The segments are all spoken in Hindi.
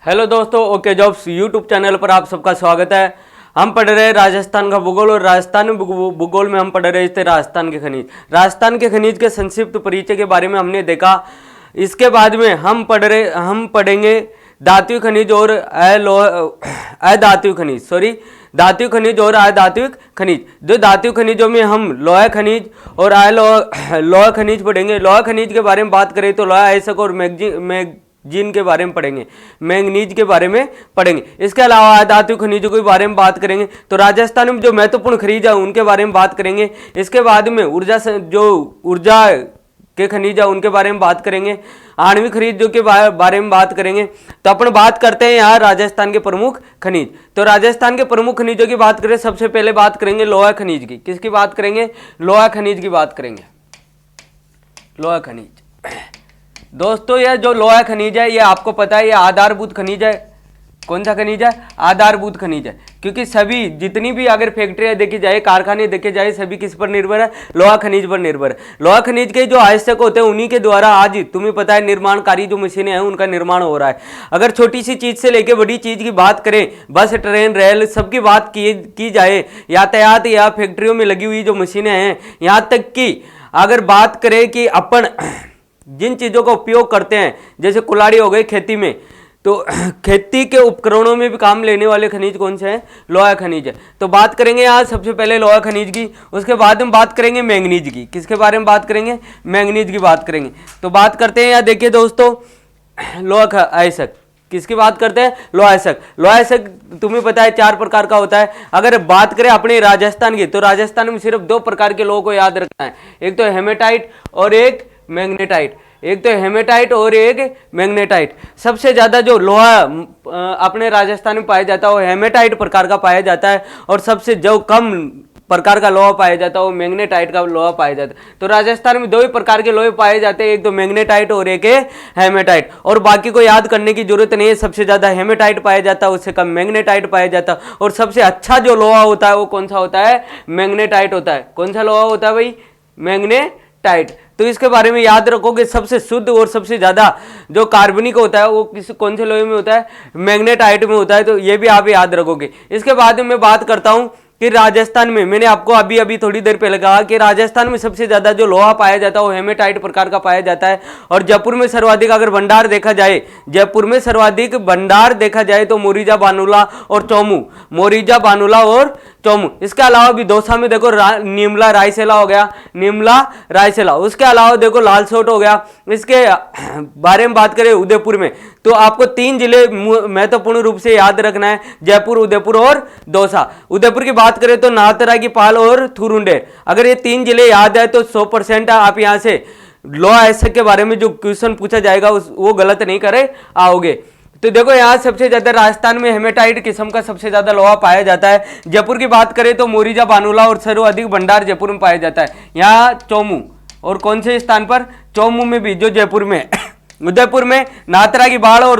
हेलो दोस्तों, ओके जॉब्स यूट्यूब चैनल पर आप सबका स्वागत है। हम पढ़ रहे हैं राजस्थान का भूगोल और राजस्थान में भूगोल में हम पढ़ रहे थे राजस्थान के खनिज। राजस्थान के खनिज के संक्षिप्त परिचय के बारे में हमने देखा। इसके बाद में हम पढ़ेंगे धात्विक खनिज और अधात्विक खनिज, धात्विक खनिज और अधात्विक खनिज। जो धात्विक खनिजों में हम लोहा खनिज और लोहा खनिज पढ़ेंगे। लोहा खनिज के बारे में बात करें तो लोहा आयस्क और मैग्नीज के बारे में पढ़ेंगे, मैंगनीज के बारे में पढ़ेंगे। इसके अलावा धातु खनिजों के बारे में बात करेंगे तो राजस्थान में जो महत्वपूर्ण खनिज है उनके बारे में बात करेंगे। इसके बाद में ऊर्जा के खनिज है उनके बारे में बात करेंगे, आणविक खनिजों के बारे में बात करेंगे। तो अपन बात करते हैं यहाँ राजस्थान के प्रमुख खनिज। तो राजस्थान के प्रमुख खनिजों की बात करें, सबसे पहले बात करेंगे लोहा खनिज की। किसकी बात करेंगे? लोहा खनिज की बात करेंगे। लोहा खनिज दोस्तों, यह जो लोहा खनिज है ये आपको पता है, ये आधारभूत खनिज है। कौन सा खनिज है? आधारभूत खनिज है। क्योंकि सभी जितनी भी अगर फैक्ट्रियां देखी जाए, कारखाने देखे जाए, सभी किस पर निर्भर है? लोहा खनिज पर निर्भर है। लोहा खनिज के जो आवश्यक होते हैं उन्हीं के द्वारा आज तुम्हें पता है निर्माणकारी जो मशीनें हैं उनका निर्माण हो रहा है। अगर छोटी सी चीज से लेकर बड़ी चीज की बात करें, बस ट्रेन रेल सबकी बात की जाए, यातायात या फैक्ट्रियों में लगी हुई जो मशीनें हैं, यहाँ तक कि अगर बात करें कि अपन जिन चीज़ों का उपयोग करते हैं, जैसे कुल्हाड़ी हो गई खेती में, तो खेती के उपकरणों में भी काम लेने वाले खनिज कौन से हैं? लोहा खनिज है। तो बात करेंगे यहाँ सबसे पहले लोहा खनिज की, उसके बाद हम बात करेंगे मैंगनीज की। किसके बारे में बात करेंगे? मैंगनीज की बात करेंगे। तो बात करते हैं यहाँ, देखिए दोस्तों, लोहा आयस्क। किसकी बात करते हैं? लोहा आयस्क। लोहा आयस्क तुम्हें पता है 4 प्रकार का होता है। अगर बात करें अपने राजस्थान की, तो राजस्थान में सिर्फ 2 प्रकार के लोगों को याद रखना है, एक तो हेमेटाइट और एक मैग्नेटाइट। एक तो हेमेटाइट और एक मैग्नेटाइट। सबसे ज्यादा जो लोहा अपने राजस्थान में पाया जाता है वो हेमेटाइट प्रकार का पाया जाता है, और सबसे जो कम प्रकार का लोहा पाया जाता है वो मैग्नेटाइट का लोहा पाया जाता है। तो राजस्थान में 2 ही प्रकार के लोहे पाए जाते हैं, एक तो मैग्नेटाइट और एक है हेमेटाइट। और बाकी को याद करने की जरूरत नहीं है। सबसे ज्यादा हेमेटाइट पाया जाता है, उससे कम मैग्नेटाइट पाया जाता है, और सबसे अच्छा जो लोहा होता है वो कौन सा होता है? मैग्नेटाइट होता है। कौन सा लोहा होता है भाई? मैग्नेटाइट। तो इसके बारे में याद रखोगे, सबसे शुद्ध और सबसे ज्यादा जो कार्बनिक होता है वो कौन से लोहे में होता है? मैग्नेटाइट में होता है। तो ये भी आप याद रखोगे। इसके बाद में मैं बात करता हूं कि राजस्थान में, मैंने आपको अभी थोड़ी देर पहले कहा कि राजस्थान में सबसे ज्यादा जो लोहा पाया जाता है वो हेमेटाइट प्रकार का पाया जाता है। और जयपुर में सर्वाधिक अगर भंडार देखा जाए, जयपुर में सर्वाधिक भंडार देखा जाए तो मोरीजा बानुला और चौमू, मोरीजा बानुला और चौमू। इसके अलावा भी दौसा में देखो निमला रायसेला हो गया, निमला रायसेला। उसके अलावा देखो लालसोट हो गया। इसके बारे में बात करें उदयपुर में, तो आपको 3 जिले महत्वपूर्ण रूप से याद रखना है, जयपुर, उदयपुर और दौसा। उदयपुर की बात करें तो नाथरा की पाल और थुरुंडेर। अगर ये 3 जिले याद है तो 100% आप यहां से लोहा आयस्क के बारे में जो क्वेश्चन पूछा जाएगा वो गलत नहीं करे आओगे। तो देखो यहाँ सबसे ज्यादा राजस्थान में हेमेटाइट किस्म का सबसे ज्यादा लोहा पाया जाता है। जयपुर की बात करें तो मोरीजा बानुला और सर्वाधिक भंडार जयपुर में पाया जाता है। यहाँ चौमू, और कौन से स्थान पर? चौमू में भी, जो जयपुर में उदयपुर में नाथरा की बाल और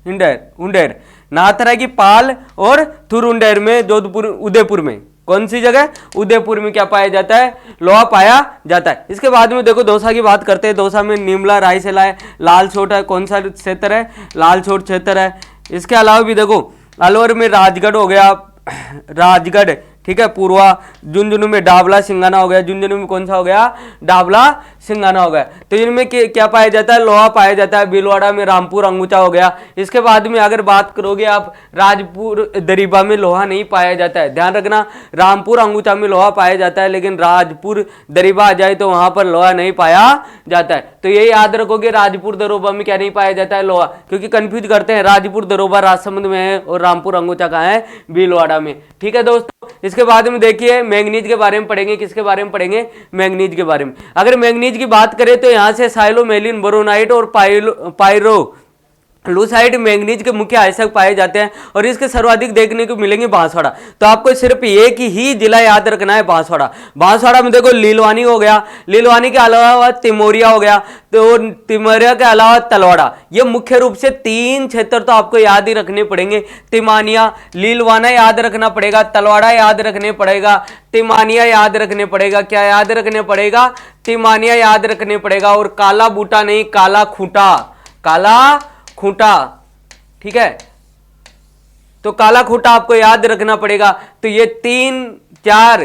उंडेर, नाथरा की पाल और थुरुंडेर में, जोधपुर, उदयपुर में। कौन सी जगह? उदयपुर में क्या पाया जाता है? लोहा पाया जाता है। इसके बाद में देखो दौसा की बात करते हैं। दौसा में निमला रायसेला है, लालसोट है। कौन सा क्षेत्र है? लालसोट क्षेत्र है। इसके अलावा भी देखो अलवर में राजगढ़ हो गया, राजगढ़, ठीक है, पूर्वा। झुंझुनू में डाबला सिंगाना हो गया। झुंझुनू में कौन सा हो गया? डाबला सिंगाना हो गया। तो इनमें क्या पाया जाता है? लोहा पाया जाता है। भीलवाड़ा में रामपुर अंगूचा हो गया। इसके बाद में अगर बात करोगे आप, राजपुर दरीबा में लोहा नहीं पाया जाता है। ध्यान रखना, रामपुर अंगूचा में लोहा पाया जाता है, लेकिन राजपुर दरीबा आ जाए तो वहां पर लोहा नहीं पाया जाता है। तो ये याद रखोगे, राजपुर दरोबा में क्या नहीं पाया जाता है? लोहा। क्योंकि कंफ्यूज करते हैं, राजपुर दरोबा राजसमंद में है और रामपुर अंगूचा कहाँ है? भीलवाड़ा में। ठीक है दोस्तों। इसके बाद में देखिए मैंगनीज के बारे में पढ़ेंगे। किसके बारे में पढ़ेंगे? मैंगनीज के बारे में। अगर मैंगनीज की बात करें तो यहां से साइलोमेलिन, बोरोनाइट और पायरो लूसाइड मैंगनीज के मुख्य आयस्क पाए जाते हैं, और इसके सर्वाधिक देखने को मिलेंगे बांसवाड़ा। तो आपको सिर्फ एक ही जिला याद रखना है, बांसवाड़ा। बांसवाड़ा में देखो लीलवानी हो गया, लीलवानी के अलावा तिमोरिया हो गया, तो तिमोरिया के अलावा तलवाड़ा। ये मुख्य रूप से 3 क्षेत्र तो आपको याद ही रखने पड़ेंगे। तिमानिया, लीलवाना याद रखना पड़ेगा, तलवाड़ा याद रखने पड़ेगा, तिमानिया याद रखने पड़ेगा। क्या याद रखने पड़ेगा? तिमानिया याद रखने पड़ेगा। और काला बूटा नहीं, काला खूंटा, काला खूंटा, ठीक है। तो काला खूटा आपको याद रखना पड़ेगा। तो ये 3-4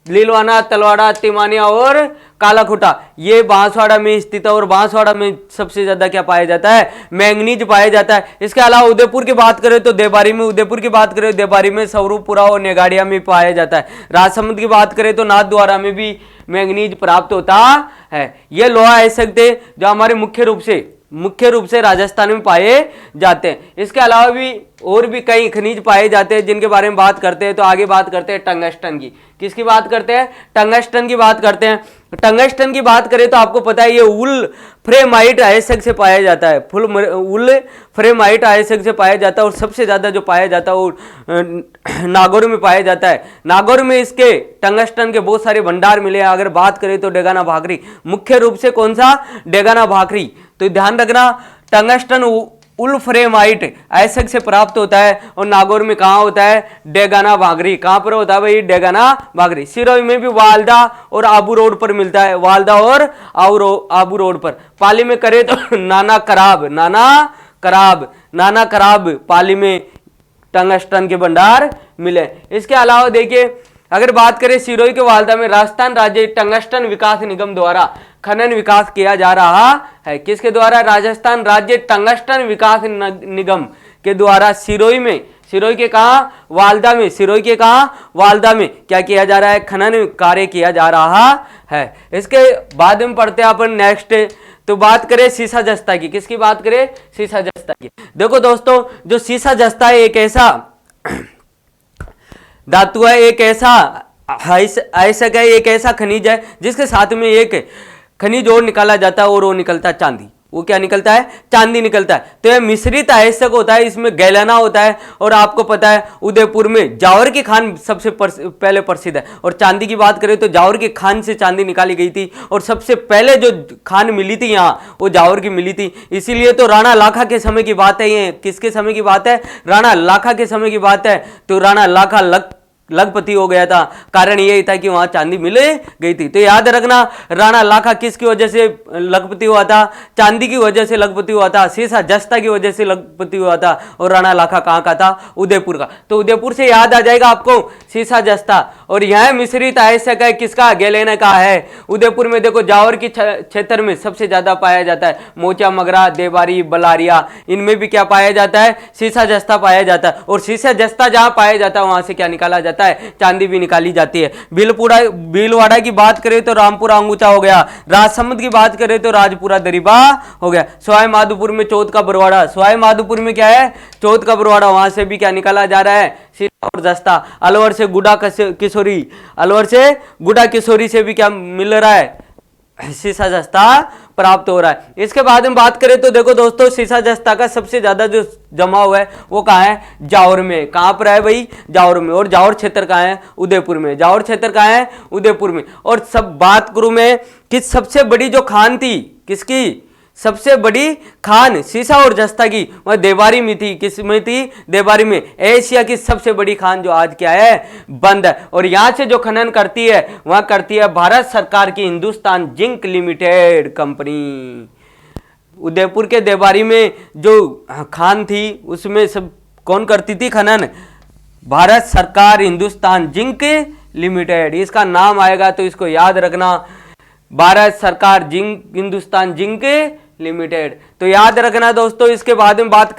लीलवाना, तलवाड़ा, तिमानिया और काला खूटा ये बांसवाड़ा में स्थित है। और बांसवाड़ा में सबसे ज्यादा क्या पाया जाता है? मैंगनीज पाया जाता है। इसके अलावा उदयपुर की बात करें तो देबारी में, उदयपुर की बात करें देबारी में स्वरूपपुरा और नेगाड़िया में पाया जाता है। राजसमंद की बात करें तो नाथद्वारा में भी मैंगनीज प्राप्त होता है। ये लोहा आयस्क थे जो हमारे मुख्य रूप से राजस्थान में पाए जाते हैं। इसके अलावा भी और भी कई खनिज पाए जाते हैं जिनके बारे में बात करते हैं। तो आगे बात करते हैं टंगस्टन की। किसकी बात करते हैं? टंगस्टन की बात करते हैं। टंगस्टन की बात करें तो आपको पता है ये उल फ्रेमाइट आयस्क से पाया जाता है। उल फ्रेमाइट आयस्क से पाया जाता है और सबसे ज्यादा जो पाया जाता है वो नागौर में पाया जाता है। नागौर में इसके टंगस्टन के बहुत सारे भंडार मिले हैं। अगर बात करें तो डेगाना भाखरी, मुख्य रूप से कौन सा? डेगाना भाखरी। तो ध्यान रखना टंगस्टन उल्फ्रेमाइट आयस्क से प्राप्त होता है और नागौर में कहाँ होता है? डेगाना भागरी। कहाँ पर होता है भाई? डेगाना भागरी। सिरोही में भी वालदा और आबू रोड पर मिलता है, वालदा और आबू रोड पर। पाली में करे तो नाना कराब पाली में टंगस्टन के भंडार मिले। इसके अलावा देखिए अगर बात करें सिरोही के वालदा में राजस्थान राज्य टंगस्टन विकास निगम द्वारा खनन विकास किया जा रहा है। किसके द्वारा? राजस्थान राज्य टंगस्टन विकास निगम के द्वारा सिरोही के कहा? वालदा में। सिरोही के कहा? वालदा में क्या किया जा रहा है? खनन कार्य किया जा रहा है। इसके बाद में पढ़ते हैं अपन नेक्स्ट। तो बात करें सीसा जस्ता की। किसकी बात करें? सीसा जस्ता की। देखो दोस्तों जो सीसा जस्ता है एक ऐसा धातु है, एक ऐसा आयस्क है, एक ऐसा खनिज है जिसके साथ में एक खनिज और निकाला जाता है और वो निकलता है चांदी। वो क्या निकलता है? चांदी निकलता है। तो यह मिश्रित आयस्क होता है, इसमें गैलाना होता है। और आपको पता है उदयपुर में जावर की खान सबसे पहले प्रसिद्ध है। और चांदी की बात करें तो जावर की खान से चांदी निकाली गई थी और सबसे पहले जो खान मिली थी यहाँ वो जावर की मिली थी। इसीलिए तो राणा लाखा के समय की बात है। ये किसके समय की बात है? राणा लाखा के समय की बात है। तो राणा लाखा लखपति हो गया था, कारण यही था कि वहां चांदी मिल गई थी। तो याद रखना राणा लाखा किसकी वजह से लखपति हुआ था? चांदी की वजह से लखपति हुआ था। सीसा जस्ता की वजह से लखपति हुआ था। और राणा लाखा कहाँ का था? उदयपुर का। तो उदयपुर से याद आ जाएगा आपको सीसा जस्ता। और यह मिश्रित आयस्क है किसका? गैलेना का है। उदयपुर में देखो जावर की क्षेत्र में सबसे ज्यादा पाया जाता है। मोचा, मगरा, देबारी, बलारिया, इनमें भी क्या पाया जाता है? सीसा जस्ता पाया जाता है। और सीसा जस्ता जहां पाया जाता है वहां से क्या निकाला जाता है? चांदी भी निकाली जाती है। भीलवाड़ा की बात करें तो रामपुरा अंगूचा हो गया। राजसमंद की बात करें तो राजपुरा दरिबा हो गया। सवाई माधोपुर में चौथ का बरवाड़ा। सवाई माधोपुर में क्या है? चौथ का बरवाड़ा। वहां से भी क्या निकाला जा रहा है? सीसा और जस्ता। अलवर से गुड़ा किशोरी, अलवर से गुड़ा किशोरी से भी क्या मिल रहा है? सीसा जस्ता प्राप्त हो रहा है। इसके बाद में बात करें तो देखो दोस्तों सीसा जस्ता का सबसे ज्यादा जो जमा हुआ है वो कहाँ है? जावर में। कहाँ पर है भाई? जावर में। और जावर क्षेत्र कहाँ है? उदयपुर में। जावर क्षेत्र कहाँ है? उदयपुर में। और सब बात करूं मैं कि सबसे बड़ी जो खान थी किसकी? सबसे बड़ी खान सीसा और जस्ता की वह देबारी में थी। किस में थी? देबारी में। एशिया की सबसे बड़ी खान जो आज क्या है? बंद है। और यहां से जो खनन करती है वह करती है भारत सरकार की Hindustan zinc limited company. Udaipur के देबारी में जो खान थी उसमें सब कौन करती थी खनन? भारत सरकार हिंदुस्तान जिंक लिमिटेड। इसका नाम आएगा तो इसको याद रखना, भारत सरकार हिंदुस्तान जिंक लिमिटेड। तो याद रखना दोस्तों। इसके बाद में बात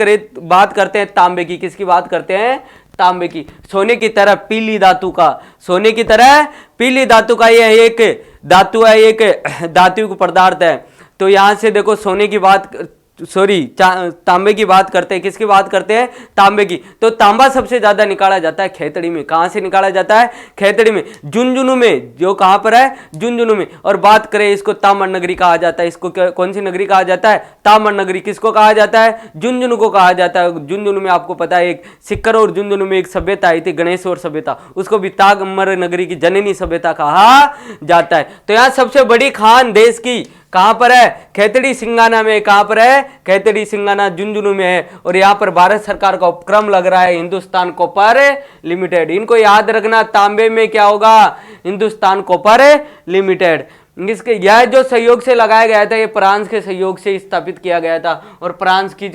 करते हैं तांबे की। किसकी बात करते हैं? तांबे की। सोने की तरह पीली धातु का, सोने की तरह पीली धातु का यह एक धातु है, एक धात्विक पदार्थ है। तो यहां से देखो सोने की बात तांबे की बात करते हैं। किसकी बात करते हैं? तांबे की। तो तांबा सबसे ज्यादा निकाला जाता है खेतड़ी में। कहां से निकाला जाता है? खेतड़ी में। झुंझुनू में, जो कहां पर है? झुंझुनू में। और बात करें इसको तामर नगरी कहा जाता है। इसको कौन सी नगरी कहा जाता है? तामर नगरी। किसको कहा जाता है? झुंझुनू को कहा जाता है। झुंझुनू में आपको पता है एक सिक्कर और झुंझुनू में एक सभ्यता आई थी, गणेश्वर सभ्यता, उसको भी तामर नगरी की जननी सभ्यता कहा जाता है। तो यहां सबसे बड़ी खान देश की कहां पर है? खेतड़ी सिंगाना में। कहां पर है? खेतड़ी सिंगाना झुंझुनू में है। और यहां पर भारत सरकार का उपक्रम लग रहा है हिंदुस्तान कॉपर लिमिटेड। इनको याद रखना, तांबे में क्या होगा? Hindustan copper limited. इसके यह जो सहयोग से लगाया गया था ये फ्रांस के सहयोग से स्थापित किया गया था। और फ्रांस की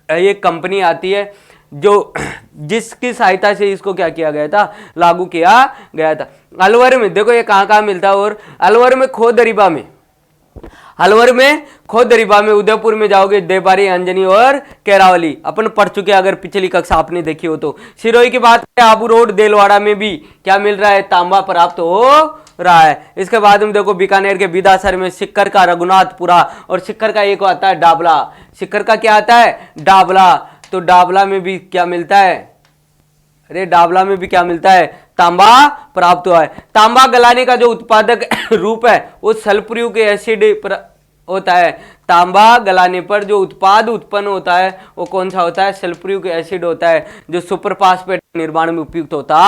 ये कंपनी आती है जो जिसकी सहायता से इसको क्या किया गया था, लागू किया गया था। अलवर में देखो ये कहाँ कहाँ मिलता है, और अलवर में खोदरीबा में, अलवर में खोदरीबा में, उदयपुर में जाओगे देबारी, अंजनी और केरावली, अपन पढ़ चुके अगर पिछली कक्षा आपने देखी हो तो। सिरोही की बात है, आबू रोड देलवाड़ा में भी क्या मिल रहा है, तांबा प्राप्त हो रहा है। इसके बाद में देखो बीकानेर के बिदासर में सिक्कर का रघुनाथपुरा, और सिक्कर का एक आता है डाबला, सिक्कर का क्या आता है, डाबला, तो डाबला में भी क्या मिलता है, अरे डाबला में भी क्या मिलता है, तांबा प्राप्त हुआ है। तांबा गलाने का जो उत्पादक रूप है वो सल्फ्यूरिक एसिड होता है। तांबा गलाने पर जो उत्पाद उत्पन्न होता है वो कौन सा होता है, सल्फ्यूरिक एसिड होता है, जो सुपर फास्फेट निर्माण में उपयुक्त होता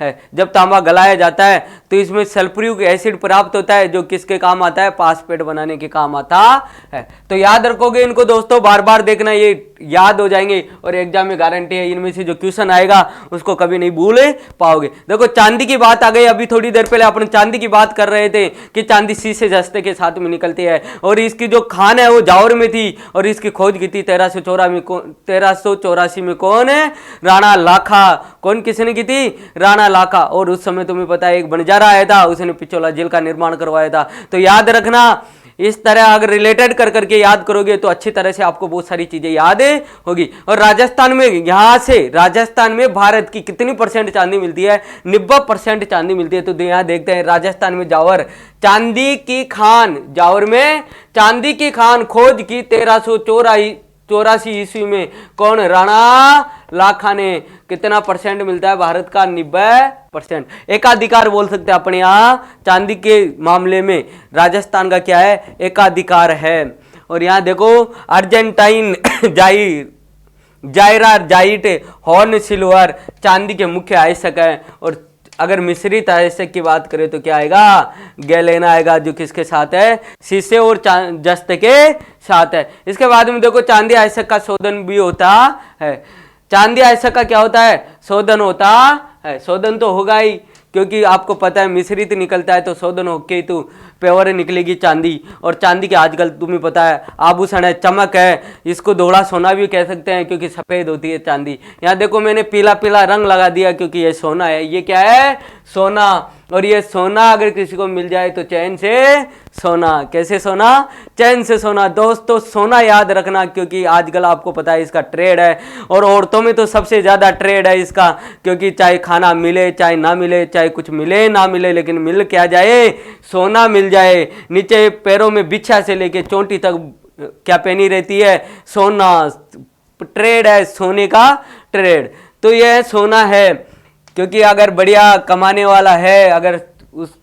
है। जब तांबा गलाया जाता है तो इसमें सल्फ्यूरिक एसिड प्राप्त होता है, जो किसके काम आता है, फास्फेट बनाने के काम आता है। तो याद रखोगे इनको दोस्तों, बार बार देखना, ये याद हो जाएंगे और एग्जाम में गारंटी है इनमें से जो क्वेश्चन आएगा उसको कभी नहीं भूल पाओगे। देखो चांदी की बात आ गई, अभी थोड़ी देर पहले अपन चांदी की बात कर रहे थे कि चांदी शीशे जस्ते के साथ में निकलती है, और इसकी जो खान है वो जावर में थी, और इसकी खोज की थी 1384 में कौन है, राणा लाखा। कौन किसने की थी, राणा लाखा। और उस समय तुम्हें पता है एक बंजारा आया था, उसने पिछोला जेल का निर्माण करवाया था। तो याद रखना, इस तरह अगर रिलेटेड कर करके याद करोगे तो अच्छी तरह से आपको बहुत सारी चीजें याद होगी। और राजस्थान में, यहां से राजस्थान में भारत की कितनी परसेंट चांदी मिलती है, 90% चांदी मिलती है। तो यहां देखते हैं राजस्थान में जावर, चांदी की खान, जावर में चांदी की खान खोज की 1384 ईस्वी में कौन, राणा लाखा ने। कितना परसेंट मिलता है भारत का, 90%। एकाधिकार बोल सकते हैं अपने यहाँ चांदी के मामले में, राजस्थान का क्या है, एकाधिकार है। और यहाँ देखो अर्जेंटाइन जायरा जाइट हॉर्न सिल्वर चांदी के मुख्य आयस्क है। और अगर मिश्रित आयस्क की बात करें तो क्या आएगा, गैलेना आएगा, जो किसके साथ है, शीशे और जस्त के साथ है। इसके बाद में देखो चांदी आयस्क का शोधन भी होता है। चांदी आयस्क का क्या होता है, शोधन होता है। शोधन तो होगा ही, क्योंकि आपको पता है मिश्रित निकलता है तो शोधन होके तो प्योर निकलेगी चांदी। और चांदी के आजकल तुम्हें पता है आभूषण है, चमक है, इसको धोला सोना भी कह सकते हैं क्योंकि सफेद होती है चांदी। यहाँ देखो मैंने पीला पीला रंग लगा दिया क्योंकि ये सोना है। ये क्या है, सोना। और ये सोना अगर किसी को मिल जाए तो चैन से सोना। कैसे सोना, चैन से सोना। दोस्तों सोना याद रखना, क्योंकि आजकल आपको पता है इसका ट्रेड है, और औरतों में तो सबसे ज्यादा ट्रेड है इसका, क्योंकि चाहे खाना मिले चाहे ना मिले, चाहे कुछ मिले ना मिले, लेकिन मिल क्या जाए, सोना मिल जाए। नीचे पैरों में बिछा से लेके चोटी तक क्या पहनी रहती है, सोना। ट्रेड है सोने का, ट्रेड। तो यह सोना है, क्योंकि अगर बढ़िया कमाने वाला है, अगर उस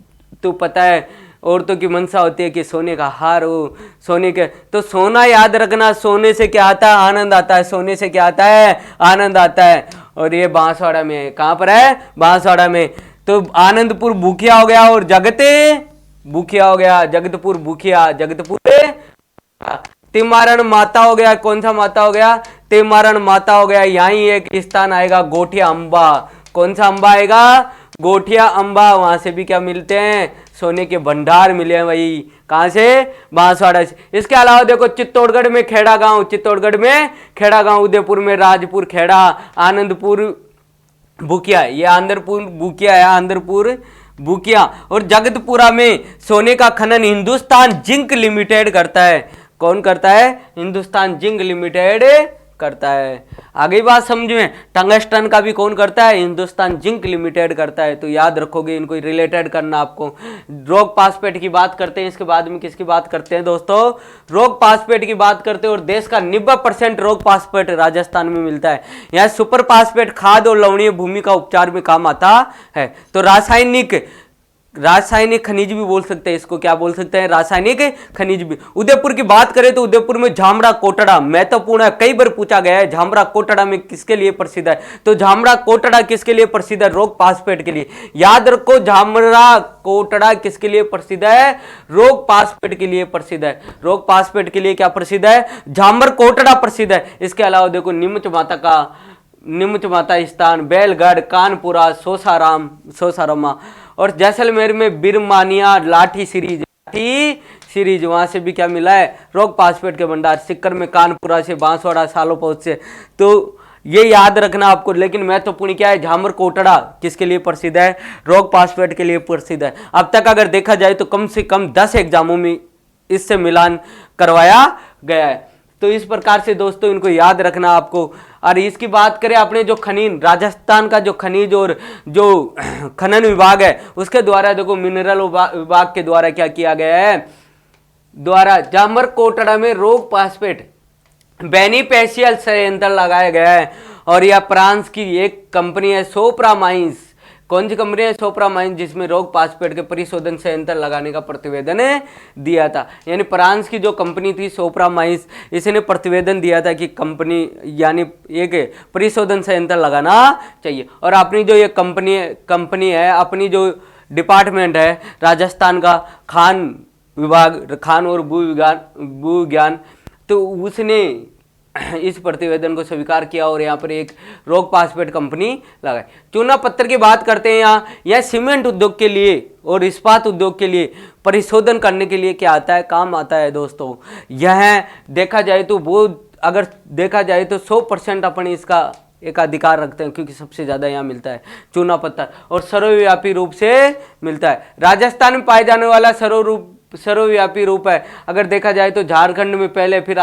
तो पता है औरतों की मनसा होती है कि सोने का हार हो, सोने के, तो सोना याद रखना। सोने से क्या आता है, आनंद आता है। सोने से क्या आता है, आनंद आता है। और ये बांसवाड़ा में है, कहाँ पर है, बांसवाड़ा में। तो आनंदपुर भूखिया हो गया, और जगते भूखिया हो गया, जगतपुर भूखिया, जगतपुर। तिमारण माता हो गया, कौन सा माता हो गया, तिमारण माता हो गया। यहीं एक स्थान आएगा गोठिया अंबा। कौन सा अंबा आएगा, गोठिया अंबा। वहां से भी क्या मिलते हैं, सोने के भंडार मिले हैं भाई। कहां से, बांसवाड़ा से। इसके अलावा देखो चित्तौड़गढ़ में खेड़ा गांव, चित्तौड़गढ़ में खेड़ा गांव, उदयपुर में राजपुर खेड़ा, आनंदपुर भूकिया, ये आंध्रपुर भूकिया है, आंध्रपुर भूकिया। और जगतपुरा में सोने का खनन हिंदुस्तान जिंक लिमिटेड करता है। कौन करता है, हिंदुस्तान जिंक लिमिटेड करता है। आगे बात समझ में, टंगस्टन का भी कौन करता है, हिंदुस्तान जिंक लिमिटेड करता है। तो याद रखोगे, इनको रिलेटेड करना आपको। रॉक फास्फेट की बात करते हैं, इसके बाद में किसकी बात करते हैं दोस्तों, रॉक फास्फेट की बात करते हैं। और देश का 90% रॉक फास्फेट राजस्थान में मिलता है। यहाँ सुपर फास्फेट खाद और लवणीय भूमि का उपचार में काम आता है। तो रासायनिक खनिज भी बोल सकते हैं इसको, क्या बोल सकते हैं, रासायनिक खनिज भी। उदयपुर की बात करें तो उदयपुर में झामरा कोटड़ा महत्वपूर्ण है, कई बार पूछा गया है। झामरा कोटड़ा में किसके लिए प्रसिद्ध है, तो झामरा कोटड़ा किसके लिए प्रसिद्ध है, रॉक फास्फेट के लिए। याद रखो, झामरा कोटड़ा किसके लिए प्रसिद्ध है, रॉक फास्फेट के लिए प्रसिद्ध है। रॉक फास्फेट के लिए क्या प्रसिद्ध है, झामर कोटड़ा प्रसिद्ध है। इसके अलावा देखो नीमच माता स्थान, बैलगढ़, कानपुरा, सोसारामा। और जैसलमेर में बिरमानिया लाठी सीरीज, वहां से भी क्या मिला है, रॉक फास्फेट के भंडार, सिक्कर में कानपुरा से, बांसवाड़ा, सालोपोत से। तो ये याद रखना आपको। लेकिन महत्वपूर्ण क्या है, झामर कोटड़ा किसके लिए प्रसिद्ध है, रॉक फास्फेट के लिए प्रसिद्ध है। अब तक अगर देखा जाए तो कम से कम 10 एग्जामों में इससे मिलान करवाया गया है। तो इस प्रकार से दोस्तों इनको याद रखना आपको। और इसकी बात करें अपने जो खनिज, राजस्थान का जो खनिज और जो खनन विभाग है उसके द्वारा, देखो मिनरल विभाग के द्वारा क्या किया गया है, द्वारा जामर कोटड़ा में रॉक फास्फेट बेनिफिशियल संयंत्र लगाया गया है। और यह फ्रांस की एक कंपनी है सोप्रा माइंस। कौन सी कंपनी है, सोप्रा माइंस, जिसमें रॉक फास्फेट के परिशोधन संयंत्र लगाने का प्रतिवेदन दिया था। यानी फ्रांस की जो कंपनी थी सोप्रा माइंस, इसने प्रतिवेदन दिया था कि कंपनी यानी एक परिशोधन संयंत्र लगाना चाहिए। और अपनी जो ये कंपनी है, अपनी जो डिपार्टमेंट है राजस्थान का खान विभाग, खान और भू विज्ञान, तो उसने इस प्रतिवेदन को स्वीकार किया और यहाँ पर एक रॉक फास्फेट कंपनी लगाई। चुनाव पत्र की बात करते हैं यहाँ, यह सीमेंट उद्योग के लिए और इस्पात उद्योग के लिए परिशोधन करने के लिए क्या आता है, काम आता है दोस्तों। यह देखा जाए तो वो, अगर देखा जाए तो 100% अपन इसका एक अधिकार रखते हैं, क्योंकि सबसे ज़्यादा यहाँ मिलता है चूना पत्थर और सर्वव्यापी रूप से मिलता है। राजस्थान में पाए जाने वाला सर्वव्यापी रूप है। अगर देखा जाए तो झारखंड में पहले, फिर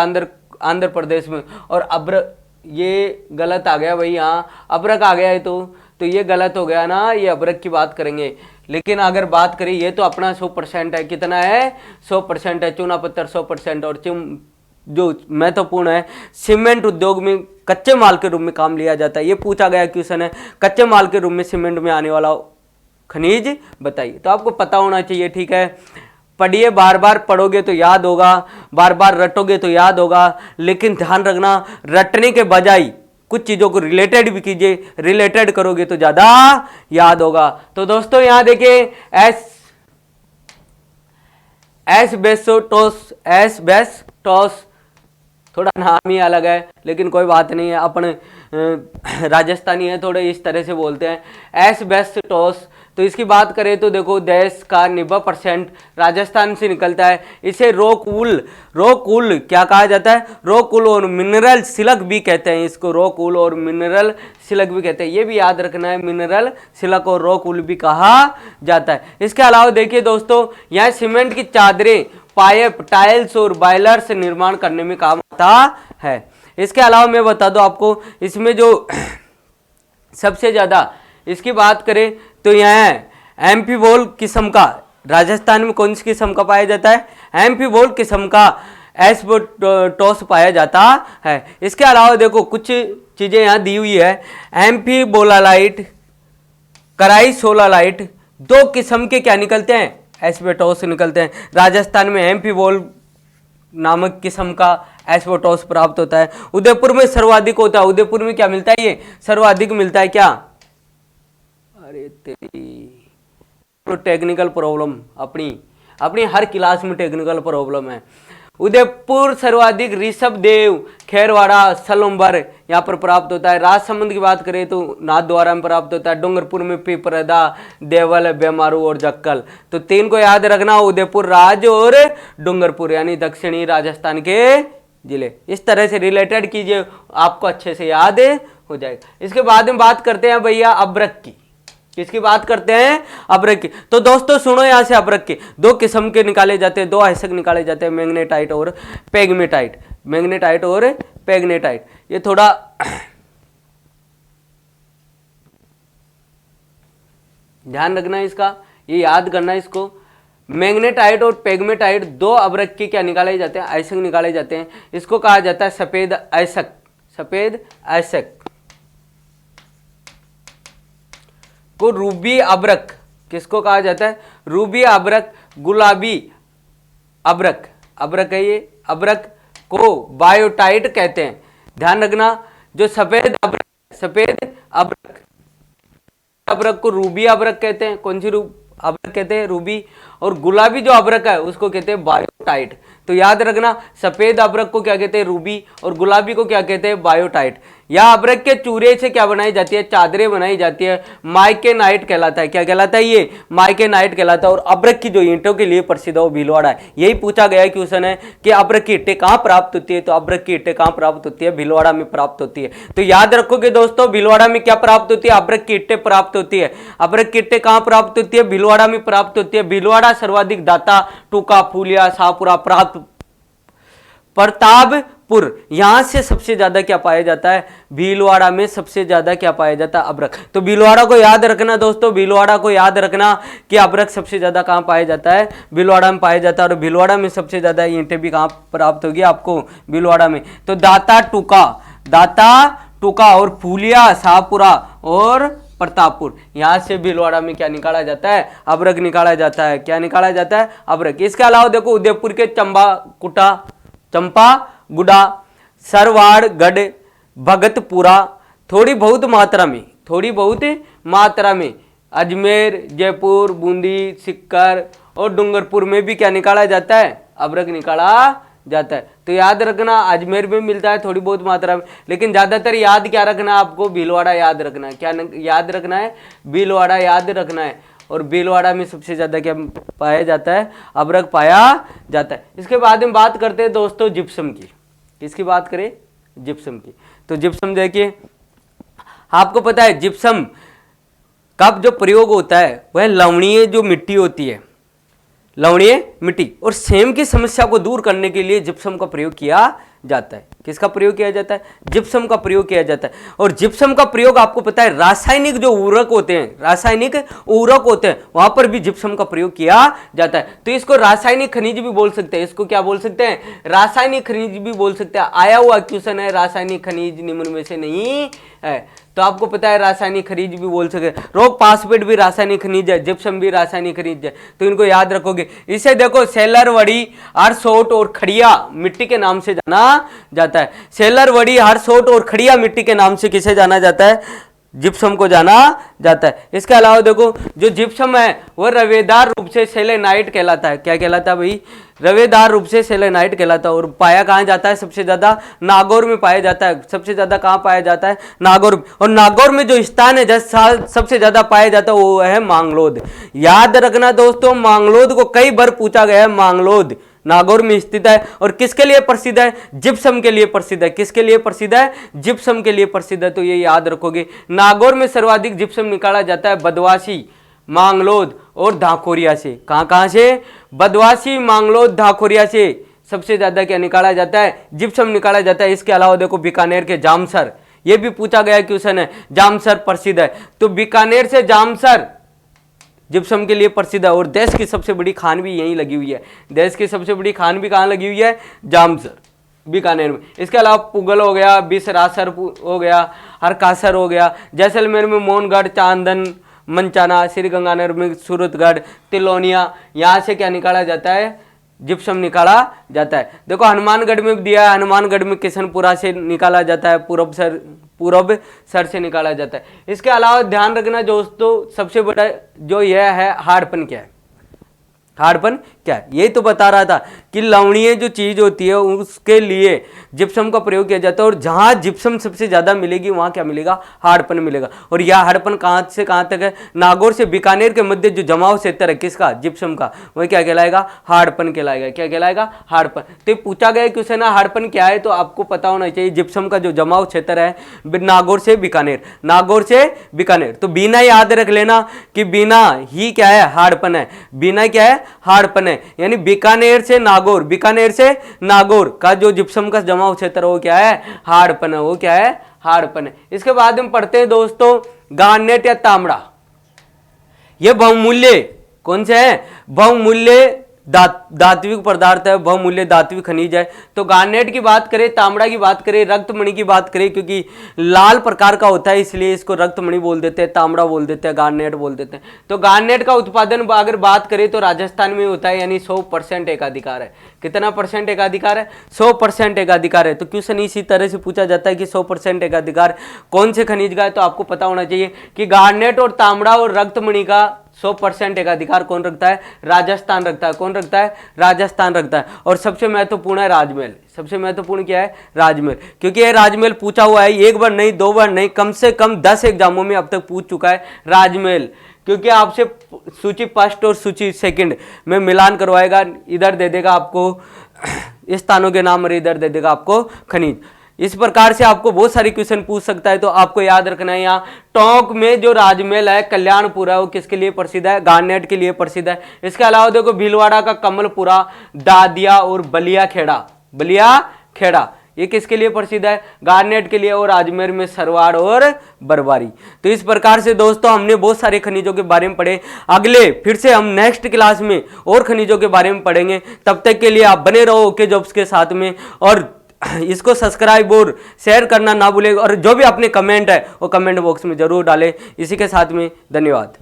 आंध्र प्रदेश में, और अब्रक, ये गलत आ गया भाई, यहाँ अब्रक आ गया है तो ये गलत हो गया ना, ये अब्रक की बात करेंगे। लेकिन अगर बात करें, ये तो अपना 100% है, कितना है 100% है, चूना पत्थर 100%। और जो महत्वपूर्ण है, सीमेंट उद्योग में कच्चे माल के रूप में काम लिया जाता है। ये पूछा गया क्वेश्चन है, कच्चे माल के रूप में सीमेंट में आने वाला खनिज बताइए। तो आपको पता होना चाहिए, ठीक है। पढ़िए, बार बार पढ़ोगे तो याद होगा, बार बार रटोगे तो याद होगा। लेकिन ध्यान रखना, रटने के बजाय कुछ चीजों को रिलेटेड भी कीजिए, रिलेटेड करोगे तो ज्यादा याद होगा। तो दोस्तों यहाँ देखिए, एस्बेस्टोस, थोड़ा नाम ही अलग है, लेकिन कोई बात नहीं है, अपन राजस्थानी है, थोड़े इस तरह से बोलते हैं एस्बेस्टोस। तो इसकी बात करें तो देखो, देश का 90% राजस्थान से निकलता है। इसे रॉक वूल क्या कहा जाता है, रॉक वूल और मिनरल सिल्क भी कहते हैं इसको, रॉक वूल और मिनरल सिल्क भी कहते हैं। ये भी याद रखना है, मिनरल सिल्क और रॉक वूल भी कहा जाता है। इसके अलावा देखिए दोस्तों, यहाँ सीमेंट की चादरें, पाइप, टाइल्स और बॉयलर्स निर्माण करने में काम आता है। इसके अलावा मैं बता दूं आपको, इसमें जो सबसे ज्यादा इसकी बात करें तो यहाँ एम्फीबोल किस्म का, राजस्थान में कौन सी किस्म का पाया जाता है, एम्फीबोल किस्म का एस्बेस्टोस पाया जाता है। इसके अलावा देखो कुछ चीजें यहाँ दी हुई है, एम्फीबोलाइट, कराइसोलाइट, 2 किस्म के क्या निकलते हैं, एस्बेस्टोस निकलते हैं। राजस्थान में एम्फीबोल नामक किस्म का एस्बेस्टोस प्राप्त होता है। उदयपुर में सर्वाधिक होता है। उदयपुर में क्या मिलता है, ये सर्वाधिक मिलता है क्या, अरे तेरी तो टेक्निकल प्रॉब्लम, अपनी हर क्लास में टेक्निकल प्रॉब्लम है। उदयपुर सर्वाधिक ऋषभ देव, खेरवाड़ा, सलुम्बर यहाँ पर प्राप्त होता है। राजसमंद की बात करें तो नाथद्वारा में प्राप्त होता है। डूंगरपुर में पिपरदा, देवल, बेमारू और जक्कल। तो 3 को याद रखना, उदयपुर, राज और डूंगरपुर, यानी दक्षिणी राजस्थान के जिले। इस तरह से रिलेटेड कीजिए, आपको अच्छे से याद हो जाएगा। इसके बाद में बात करते हैं भैया अब्रक की। किसकी बात करते हैं, अब्रक की। तो दोस्तों सुनो, यहां से अब्रक के 2 किस्म के निकाले जाते हैं, 2 आयस्क निकाले जाते हैं, मैग्नेटाइट और पेगमेटाइट। मैग्नेटाइट और पेगमेटाइट, ये थोड़ा ध्यान रखना है इसका, ये याद करना है इसको। मैग्नेटाइट और पेगमेटाइट 2 अब्रक के क्या निकाले जाते हैं, आयस्क निकाले जाते हैं। इसको कहा जाता है सफेद आयस्क, सफेद आयस्क को रूबी अब्रक, किसको कहा जाता है, रूबी अब्रक, गुलाबी अब्रक, अब्रक है ये, अब्रक को बायोटाइट कहते हैं। ध्यान रखना, जो सफेद अब्रक को रूबी अब्रक कहते हैं। कौन सी अब्रक कहते हैं, रूबी। और गुलाबी जो अब्रक है उसको कहते हैं बायोटाइट। तो याद रखना, सफेद अब्रक को क्या कहते हैं, रूबी, और गुलाबी को क्या कहते हैं, बायोटाइट। या अब्रक के चूरे से क्या बनाई जाती है, चादरें बनाई जाती है, माइकेनाइट कहलाता है। क्या कहलाता है ये, माइकेनाइट कहलाता है। और अब्रक की जो ईंटों के लिए प्रसिद्ध है वो भीलवाड़ा है। यही पूछा गया है क्वेश्चन है कि अब्रक की ईंटें कहाँ प्राप्त होती है, तो अब्रक की ईंटें कहाँ प्राप्त होती है, भीलवाड़ा में प्राप्त होती है। तो याद रखोगे दोस्तों, भीलवाड़ा में क्या प्राप्त होती है, अब्रक की ईंटें प्राप्त होती है। अब्रक की ईंटें कहाँ प्राप्त होती है, भीलवाड़ा में प्राप्त होती है। भीलवाड़ा सर्वाधिक दाता, टूका, फूलिया, शाहपुरा प्राप्त, प्रतापपुर, यहां से सबसे ज्यादा क्या पाया जाता है, भीलवाड़ा में सबसे ज्यादा क्या पाया जाता है, अब्रक। तो भीलवाड़ा को याद रखना दोस्तों, भीलवाड़ा को याद रखना कि अब्रक सबसे ज्यादा कहां पाया जाता है, भीलवाड़ा में पाया जाता है। और भीलवाड़ा में सबसे ज्यादा ईंटें भी कहां प्राप्त होगी आपको, भीलवाड़ा में। तो दाता, टूका और फूलिया, शाहपुरा और प्रतापपुर, यहां से भीलवाड़ा में क्या निकाला जाता है, अब्रक निकाला जाता है। क्या निकाला जाता है, अब्रक। इसके अलावा देखो उदयपुर के चंपागुड़ा, सरवाड़गढ़, भगतपुरा, थोड़ी बहुत मात्रा में अजमेर, जयपुर, बूंदी, सिक्कर और डूंगरपुर में भी क्या निकाला जाता है, अब्रक निकाला जाता है। तो याद रखना, अजमेर में मिलता है थोड़ी बहुत मात्रा में, लेकिन ज्यादातर याद क्या रखना है आपको, भीलवाड़ा याद रखना है। क्या याद रखना है, भीलवाड़ा याद रखना है। और भीलवाड़ा में सबसे ज्यादा क्या पाया जाता है, अब्रक पाया जाता है। इसके बाद में बात करते हैं दोस्तों जिप्सम की। किसकी बात करें, जिप्सम की। तो जिप्सम देखिए, आपको पता है जिप्सम का जो प्रयोग होता है वह लवणीय जो मिट्टी होती है, लवणीय मिट्टी और सेम की समस्या को दूर करने के लिए जिप्सम का प्रयोग किया जाता है। किसका प्रयोग किया जाता है, जिप्सम का प्रयोग किया जाता है। और जिप्सम का प्रयोग आपको पता है रासायनिक जो उर्वरक होते हैं, वहां पर भी जिप्सम का प्रयोग किया जाता है। तो इसको रासायनिक खनिज भी बोल सकते हैं। इसको क्या बोल सकते हैं, रासायनिक खनिज भी बोल सकते हैं। आया हुआ क्वेश्चन है, रासायनिक खनिज निम्न में से नहीं है, तो आपको पता है रासायनिक खनिज भी बोल सकते हैं। रॉक फास्फेट भी रासायनिक खनिज है, जिप्सम भी रासायनिक खनिज है, तो इनको याद रखोगे। इसे देखो सेलरवड़ी, हरसोट और खड़िया मिट्टी के नाम से जाना जाता है। सेलरवड़ी, हरसोट और खड़िया मिट्टी के नाम से किसे जाना जाता है, जिप्सम को जाना जाता है। इसके अलावा देखो जो जिप्सम है वह रवेदार रूप से सेलेनाइट कहलाता है। क्या कहलाता है भाई, रवेदार रूप से सेलेनाइट कहलाता है। और पाया कहाँ जाता है, सबसे ज्यादा नागौर में पाया जाता है। सबसे ज्यादा कहाँ पाया जाता है, नागौर। और नागौर में जो स्थान है जहाँ सबसे ज्यादा पाया जाता है वो है मांगलोद। याद रखना दोस्तों, मांगलोद को कई बार पूछा गया है। मांगलोद नागौर में स्थित है और किसके लिए प्रसिद्ध है, जिप्सम के लिए प्रसिद्ध है। किसके लिए प्रसिद्ध है, जिप्सम के लिए प्रसिद्ध है। तो ये याद रखोगे। नागौर में सर्वाधिक जिप्सम निकाला जाता है बदवासी, मांगलोद और धाकोरिया से। कहां से, बदवासी, मांगलोद, धाकोरिया से सबसे ज्यादा क्या निकाला जाता है, जिप्सम निकाला जाता है। इसके अलावा देखो बीकानेर के जामसर, ये भी पूछा गया क्वेश्चन है, जामसर प्रसिद्ध है। तो बीकानेर से जामसर जिप्सम के लिए प्रसिद्ध है। और देश की सबसे बड़ी खान भी यहीं लगी हुई है। देश की सबसे बड़ी खान भी कहाँ लगी हुई है, जामसर, बीकानेर में। इसके अलावा पुगल हो गया, बिसरासर हो गया, हरकासर हो गया, जैसलमेर में मोहनगढ़, चांदन, मंचाना, श्रीगंगानगर में सूरतगढ़, तिलोनिया, यहाँ से क्या निकाला जाता है, जिप्सम निकाला जाता है। देखो हनुमानगढ़ में दिया है, हनुमानगढ़ में किशनपुरा से निकाला जाता है, पूरब सर से निकाला जाता है। इसके अलावा ध्यान रखना दोस्तों, सबसे बड़ा जो यह है हार्डपन क्या है, हार्डपन क्या है, यही तो बता रहा था कि लवणीय जो चीज होती है उसके लिए जिप्सम का प्रयोग किया जाता है। और जहां जिप्सम सबसे ज्यादा मिलेगी वहां क्या मिलेगा, हार्डपन मिलेगा। और यह हार्डपन कहां से कहां तक है, नागौर से बीकानेर के मध्य जो जमाव क्षेत्र है किसका, जिप्सम का, वह क्या कहलाएगा, हार्डपन कहलाएगा। क्या कहलाएगा, हार्डपन। तो पूछा गया क्वेश्चन है हार्डपन क्या है, तो आपको पता होना चाहिए जिप्सम का जो जमाव क्षेत्र है नागौर से बीकानेर, नागौर से बीकानेर। तो बीना याद रख लेना कि बीना ही क्या है, हार्डपन है। बीना क्या है, हार्डपन है। यानी बीकानेर से नागौर, बीकानेर से नागौर का जो जिप्सम का जमाव क्षेत्र वो क्या है, हार्डपन है। वो क्या है, हार्डपन है। इसके बाद हम पढ़ते हैं दोस्तों गार्नेट या तांबड़ा। ये बहुमूल्य कौन से है, बहुमूल्य धात्विक पदार्थ है, बहुमूल्य धात्विक खनिज है। तो गार्नेट की बात करें, तांबड़ा की बात करें, रक्तमणि की बात करें, क्योंकि लाल प्रकार का होता है इसलिए इसको रक्तमणि बोल देते हैं, तांबड़ा बोल देते हैं, गार्नेट बोल देते हैं। तो गार्नेट का उत्पादन अगर बात करें तो राजस्थान में होता है, यानी 100% एकाधिकार है। कितना परसेंट एकाधिकार है, 100% एकाधिकार है। तो क्वेश्चन इसी तरह से पूछा जाता है कि 100% एकाधिकार कौन से खनिज का है, तो आपको पता होना चाहिए कि गार्नेट और तांबड़ा और रक्तमणि का 100% एकाधिकार कौन रखता है? राजस्थान रखता है। कौन रखता है? राजस्थान रखता है। और सबसे महत्वपूर्ण है राजमहल। सबसे महत्वपूर्ण क्या है? राजमहल, क्योंकि ये राजमहल पूछा हुआ है, एक बार नहीं, दो बार नहीं, कम से कम 10 एग्जामों में अब तक पूछ चुका है राजमहल, क्योंकि आपसे सूची फर्स्ट और सूची सेकंड में मिलान करवाएगा। इधर दे देगा आपको स्थानों के नाम और इधर दे देगा आपको खनिज। इस प्रकार से आपको बहुत सारी क्वेश्चन पूछ सकता है, तो आपको याद रखना है यहाँ टोंक में जो राजमहल है कल्याणपुरा, वो किसके लिए प्रसिद्ध है? गार्नेट के लिए प्रसिद्ध है। इसके अलावा देखो भीलवाड़ा का कमलपुरा, दादिया और बलिया खेड़ा ये किसके लिए प्रसिद्ध है? गार्नेट के लिए। और अजमेर में सरवाड़ और बरवारी। तो इस प्रकार से दोस्तों हमने बहुत सारे खनिजों के बारे में पढ़े। अगले फिर से हम नेक्स्ट क्लास में और खनिजों के बारे में पढ़ेंगे। तब तक के लिए आप बने रहो ओके जॉब्स के साथ में, और इसको सब्सक्राइब और शेयर करना ना भूलें, और जो भी अपने कमेंट है वो कमेंट बॉक्स में जरूर डालें। इसी के साथ में धन्यवाद।